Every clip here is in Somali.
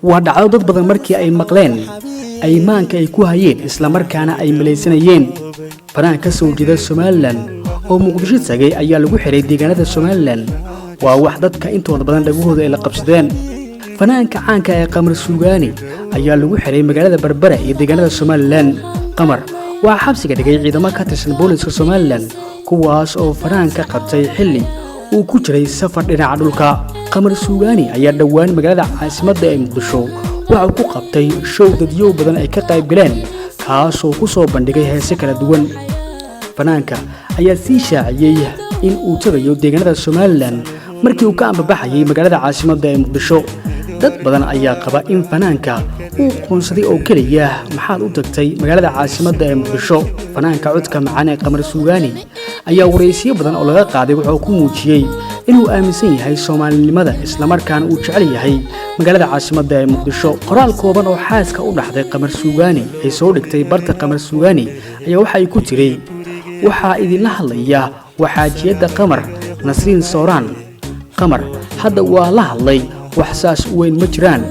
ودعوا ضد بدن مركي أي مقلين أي مان كأي كوهين إسلام مركانا أي مليسنيين فنان كسو جدا سومالان أو مقدشت ساقي أي لغو حري ديغانة سومالان وواحدات كإنتو بدن لغوه إلى قبسدين فنان كعان كأي قمر السوغاني أي لغو حري مقالة بربرة ديغانة سومالان قمر وحبسي كدقي عيدما كاترسن بوليس سومالان كواس أو فنان كقبتي حلي وكجري سفر dhinaca dhulka qamar suugaani ayaa dhawaan magaalada caasimadda ee Muqdisho waxa uu qabtay show dadyo badan ay ka qayb galeen kaas oo ku soo bandhigay heeso kala duwan fanaanka ayaa si shaaciyay in uu tagayo deegaanada Soomaaliland markii uu ka ambabaxayay magaalada caasimadda ee Muqdisho dad badan ayaa qaba in fanaanka uu qoonsaday oo kaliya maxaad u tagtay magaalada caasimadda ee Muqdisho fanaanka codka macaan ee qamar suugaani ayaa wareysiyo badan oo laga qaaday wuxuu ku muujiyay inuu aaminsan yahay Soomaalinimada isla markaana uu jecel yahay magaalada caasimadda ee Muqdisho qoraal kooban oo xaaska u dhaxday qamar suugaani ay soo dhigtay barta qamar suugaani ayaa waxa ay ku tiray waxa idin la hadlaya waxaajiyada qamar Nasriin Sooraan qamar hadda waa la hadlay wax saas weyn ma jiraan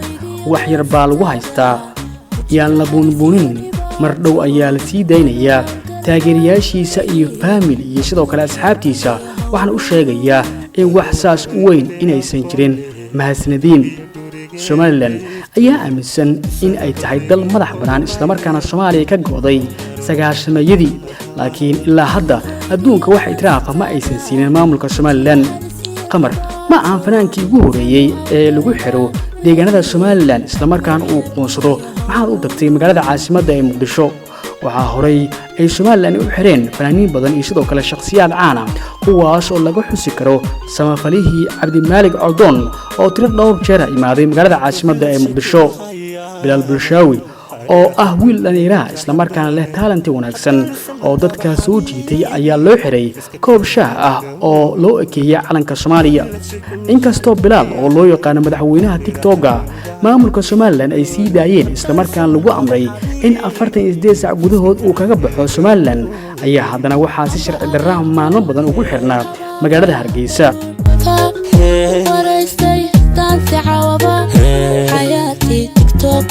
wax yar baa lagu haystaa yaan la buunbuunin mar dhow ayaa la sii daynayaa taageerayaashiisa iyo family iyo sidoo kale asxaabtiisa waxaan u sheegayaa in wax saas weyn inaysan jirin mahadsanadiin Somaliland ayaa aaminsan in ay tahay dal madax banaan isla markaana Soomaaliya ka go'day sagaashamayadii laakiin ilaa hadda adduunka wax itiraafa ma aysan siinin maamulka Somaliland qamar ma aan fanaankii ugu horeeyay ee lagu xiro deegaanada Somaliland isla markaana uu qoonsado maxaad u tagtay magaalada caasimadda ee Muqdisho waxa horay ay Somaliland u xireen fanaaniin badan iyo sidoo kale shakhsiyaad caan ah kuwaas oo laga xusi karo samafalihii Cabdimaalig Cawdoon oo tiro dhowr jeer imaaday magaalada caasimadda ee Muqdisho Bilaal Bulshaawi oo ah wiil dhalinyaro isla markaana leh talent wanaagsan oo dadka soo jiitay ayaa loo xiray koob shaah ah oo loo ekeeyay calanka Soomaaliya inkastoo Bilaal oo loo yaqaan madaxweynaha TikTok maamulka Somaliland ay sii daayeen isla markaana lagu amray in 48 saac gudahood uu kaga baxo Somaliland ayaa haddana waxaa si sharci darro maalmo badan ugu xirnaa magaalada Hargeysa حياتي تيك توك